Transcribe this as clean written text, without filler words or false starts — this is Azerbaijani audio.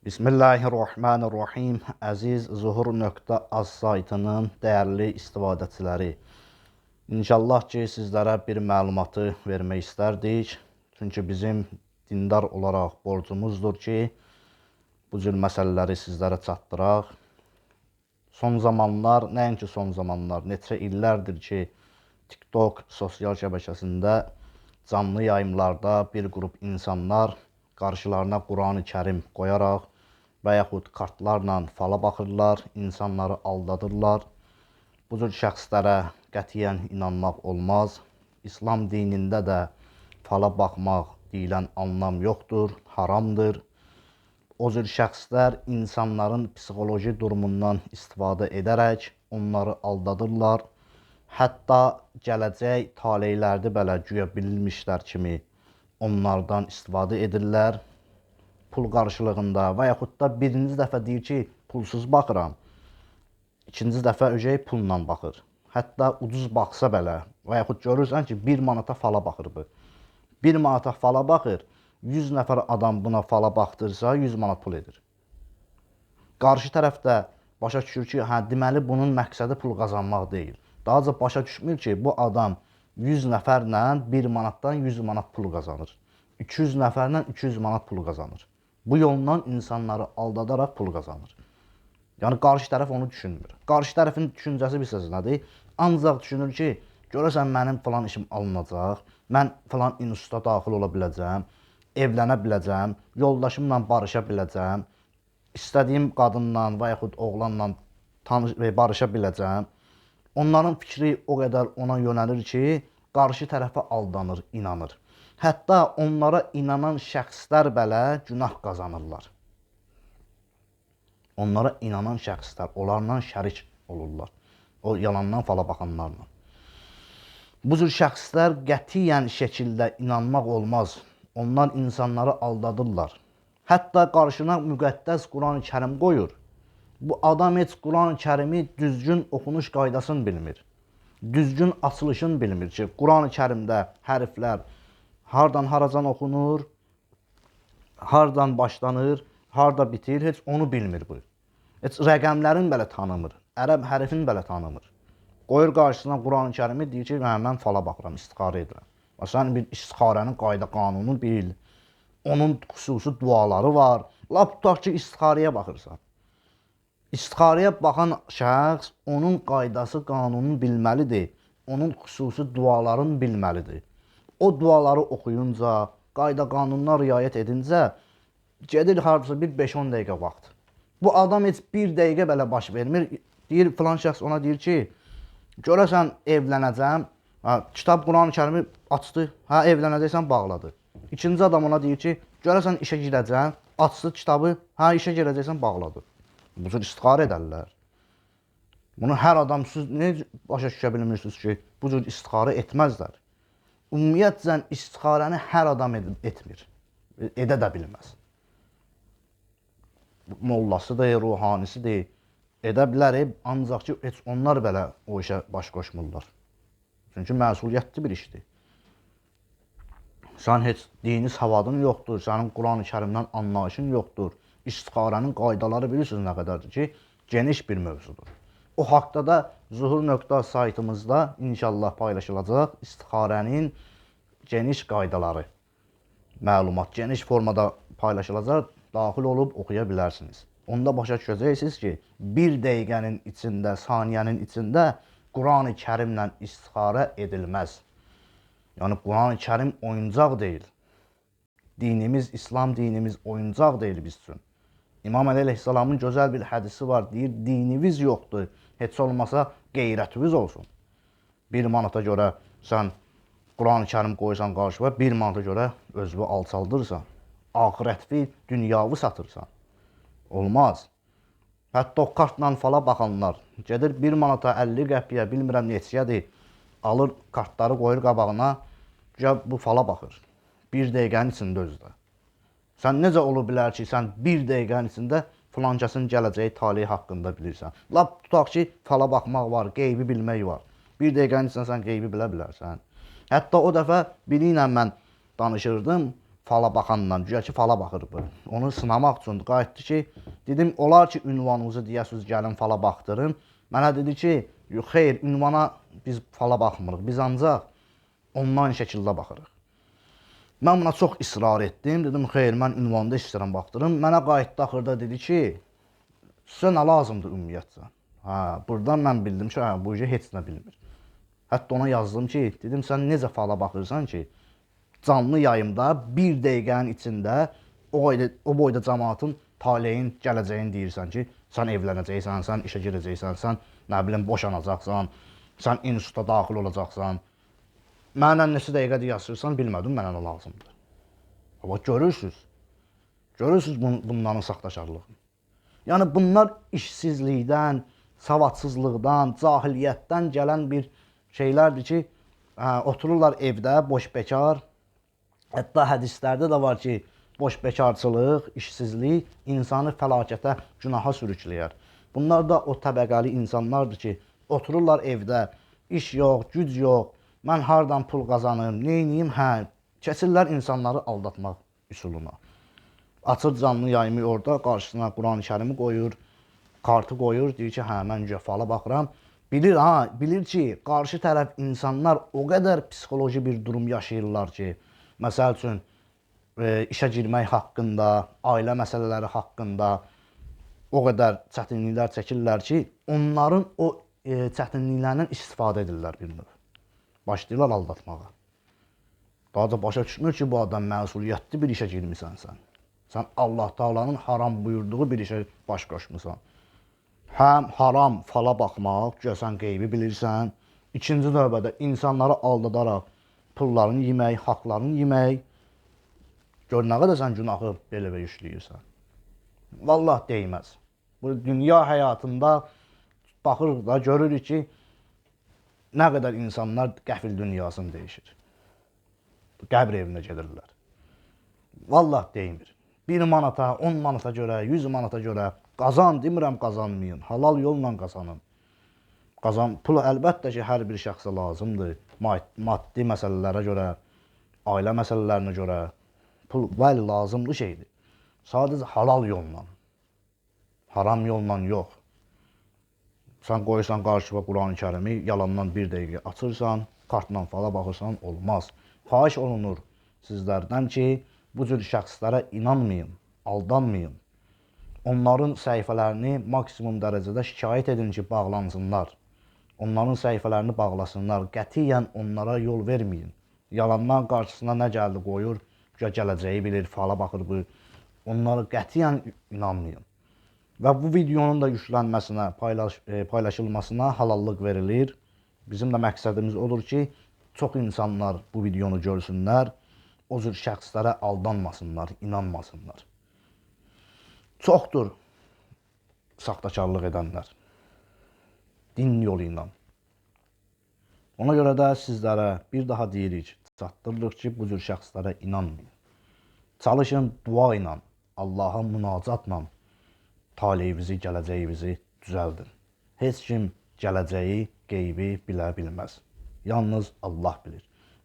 Bismillahirrahmanirrahim. Əziz Zuhur.az saytının dəyərli istifadəçiləri. İnşallah ki, sizlərə bir məlumatı vermək istərdik. Çünki bizim dindar olaraq borcumuzdur ki, bu cür məsələləri sizlərə çatdıraq. Son zamanlar, nəinki son zamanlar, neçə illərdir ki, TikTok sosial şəbəkəsində canlı yayımlarda bir qrup insanlar qarşılarına Quran-ı Kərim qoyaraq və yaxud kartlarla fala baxırlar, insanları aldadırlar. Bu cür şəxslərə qətiyyən inanmaq olmaz. İslam dinində də fala baxmaq deyilən anlam yoxdur, haramdır. O cür şəxslər insanların psixoloji durumundan istifadə edərək onları aldadırlar. Hətta gələcək taleylərdə belə güya bilmişlər kimi onlardan istifadə edirlər. Pul qarşılığında və yaxud da birinci dəfə deyir ki, pulsuz baxıram. İkinci dəfə öcəyi pulla baxır. Hətta ucuz baxsa belə və yaxud görürsən ki, 1 manata fala baxır bu. 1 manata fala baxır, 100 nəfər adam buna fala baxdırsa 100 manat pul edir. Qarşı tərəfdə başa düşür ki, deməli bunun məqsədi pul qazanmaq deyil. Daha çox başa düşmür ki, bu adam 100 nəfərlə 1 manatdan 100 manat pul qazanır. 200 nəfərlə 200 manat pul qazanır. Bu yolla insanları aldadaraq pul qazanır. Yəni qarşı tərəf onu düşünmür. Qarşı tərəfin düşüncəsi bilirsiniz nədir? Ancaq düşünür ki, görəsən mənim falan işim alınacaq, mən falan instituta daxil ola biləcəm, evlənə biləcəm, yoldaşımla barışa biləcəm, istədiyim qadınla və yaxud oğlanla barışa biləcəm. Onların fikri o qədər ona yönəlir ki, qarşı tərəfə aldanır, inanır. Hətta onlara inanan şəxslər belə günah qazanırlar. Onlara inanan şəxslər, onlarla şərik olurlar. O yalandan fala baxanlarla. Bu cür şəxslər qətiyyən şəkildə inanmaq olmaz. Onlar insanları aldadırlar. Hətta qarşına müqəddəs Quran-ı Kərim qoyur. Bu adam heç Quran-ı Kərimi düzgün oxunuş qaydasını bilmir. Düzgün açılışını bilmir ki, Quran-ı Kərimdə hərflər hardan haracan oxunur, hardan başlanır, harda bitir, heç onu bilmir bu. Heç rəqəmlərin belə tanımır, ərəb hərfini belə tanımır. Qoyur qarşısına Quran-ı Kərimi, deyir ki, mən fala baxıram, istixarə edirəm. Sən bir istixarənin qayda qanunu bil, onun xüsusi duaları var. Lap tutaq ki, istixarəyə baxırsan. İstixarəyə baxan şəxs onun qaydası, qanununu bilməlidir, onun xüsusi dualarını bilməlidir. O duaları oxuyunca, qayda qanununa riayət edincə, gedir hardasa bir 5-10 dəqiqə vaxt. Bu adam heç 1 dəqiqə belə baş vermir. Deyir, filan şəxs ona deyir ki, görəsən evlənəcəm, kitab Quran-ı Kərimi açdı, evlənəcəksən bağladı. İkinci adam ona deyir ki, görəsən işə girəcəm, açdı kitabı, işə girəcəksən bağladı. Bu cür istixarə edərlər. Bunu hər adam, siz ne başa düşə bilmirsiniz ki, bu cür istixarə etməzlər. Ümumiyyətcə istixarəni hər adam etmir, edə də bilməz. Mollasıdır, ruhanisidir, edə bilər, ancaq ki, heç onlar belə o işə baş qoşmurlar. Çünki məsuliyyətli bir işdir. Sən heç dini savadın yoxdur, sənin Quran-ı Kərimdən anlayışın yoxdur. İstixarənin qaydaları bilirsiniz nə qədərdir ki, geniş bir mövzudur. O haqda da Zuhur.az saytımızda inşallah paylaşılacaq istixarənin geniş qaydaları, məlumat geniş formada paylaşılacaq, daxil olub oxuya bilərsiniz. Onda başa düşəcəksiniz ki, 1 dəqiqənin içində, saniyənin içində Quran-ı Kərimlə istixarə edilməz. Yəni Quran-ı Kərim oyuncaq deyil. Dinimiz, İslam dinimiz oyuncaq deyil biz üçün. İmam Əli əleyhissalamın gözəl bir hədisi var, deyir, dininiz yoxdur, heç olmasa qeyrətiniz olsun. 1 manata görə sən Quran-ı Kərim qoysan qarşıva, 1 manata görə özünü alçaldırsan, axirətvi, dünyavi satırsan. Olmaz. Hətta o kartla fala baxanlar, gedir 1 manata 50 qəpiyə, bilmirəm neçəyədir, alır kartları qoyur qabağına, bu fala baxır. 1 dəqiqənin içində özdə. Sən necə ola bilər ki, sən 1 dəqiqənin içində filankəsin gələcəyi taleyi haqqında bilirsən. Lap tutaq ki, fala baxmaq var, qeybi bilmək var. 1 dəqiqənin içində sən qeybi bilə bilərsən. Hətta o dəfə biri ilə mən danışırdım, fala baxanla, güya ki fala baxır bu. Onu sınamaq üçün qayıtdı ki, dedim olar ki ünvanınızı deyəsiniz gəlin fala baxdırın. Mənə dedi ki, yox xeyr, ünvana biz fala baxmırıq. Biz ancaq onlayn şəkildə baxırıq. Mən buna çox israr etdim. Dedim xeyr, mən ünvanda istəyirəm baxdırım. Mənə qayıtdı axırda dedi ki, sizə nə lazımdır ümumiyyətlə? Hə, buradan mən bildim ki, hə, bu işi heç nə bilmir. Hətta ona yazdım ki, dedim sən necə fala baxırsan ki, canlı yayımda bir dəqiqənin içində o boyda cəmaatın taleyin, gələcəyini deyirsən ki, sən evlənəcəksən, sən işə girəcəksən, sən nə bilim boşanacaqsan, sən instituta daxil olacaqsan. Mənə neçə dəqiqə yazırsan, bilmədim mənə nə lazımdır. Amma görürsüz bunların saxtakarlığını. Yəni bunlar işsizlikdən, savadsızlıqdan, cahiliyyətdən gələn bir şeylərdir ki, otururlar evdə boş bekar. Hətta hədislərdə də var ki, boş bekarçılıq, işsizlik insanı fəlakətə, günaha sürükləyər. Bunlar da o təbəqəli insanlardır ki, otururlar evdə, iş yox, güc yox, mən hardan pul qazanım, neyniyim, keçirlər insanları aldatmaq üsuluna. Açır canlı yayımı orada, qarşısına Quran-ı Kərimi qoyur, kartı qoyur, deyir ki, mən fala baxıram. Bilir ki, qarşı tərəf insanlar o qədər psixoloji bir durum yaşayırlar ki, məsəl üçün, işə girmək haqqında, ailə məsələləri haqqında o qədər çətinliklər çəkirlər ki, onların o çətinliklərindən istifadə edirlər bir növ. Başlayırlar aldatmağa. Daha da başa düşmür ki, bu adam məsuliyyətli bir işə girmirsən sən. Sən Allah Taala'nın haram buyurduğu bir işə baş qoşmusan. Həm haram fala baxmaq, güya sən qeybi bilirsən. İkinci növbədə insanları aldadaraq pullarını yemək, haqlarını yemək. Gör nə qədər sən günahı belə və yükləyirsən. Vallah deyməz. Bu dünya həyatında baxırıq da, görürük ki, nə qədər insanlar qəfil dünyasını dəyişir. Qəbr evinə gedirlər. Vallah deymir. 1 manata, 10 manata görə, 100 manata görə qazan, demirəm qazanmayın. Halal yolla qazanın. Pul əlbəttə ki, hər bir şəxsə lazımdır. Maddi məsələlərə görə, ailə məsələlərinə görə pul bəli lazımlı şeydir. Sadəcə halal yolla. Haram yolla yox. Sən qoyursan qarşıma Quran-ı Kərimi, yalandan bir dəqiqə açırsan, kartla fala baxırsan, olmaz. Xahiş olunur sizlərdən ki, bu cür şəxslərə inanmayın, aldanmayın. Onların səhifələrini maksimum dərəcədə şikayət edin ki, bağlansınlar. Onların səhifələrini bağlasınlar, qətiyyən onlara yol verməyin. Yalandan qarşısına nə gəldi qoyur, gələcəyi bilir, fala baxır bu. Onlara qətiyyən inanmayın. Və bu videonun da yüklənməsinə, paylaşılmasına halallıq verilir. Bizim də məqsədimiz odur ki, çox insanlar bu videonu görsünlər, o cür şəxslərə aldanmasınlar, inanmasınlar. Çoxdur saxtakarlıq edənlər, din yolu ilə. Ona görə də sizlərə bir daha deyirik, çatdırırıq ki, bu cür şəxslərə inanmayın. Çalışın dua ilə, Allaha münacatla taleyinizi, gələcəyinizi düzəldin. Heç kim gələcəyi, qeybi bilə bilməz. Yalnız Allah bilir.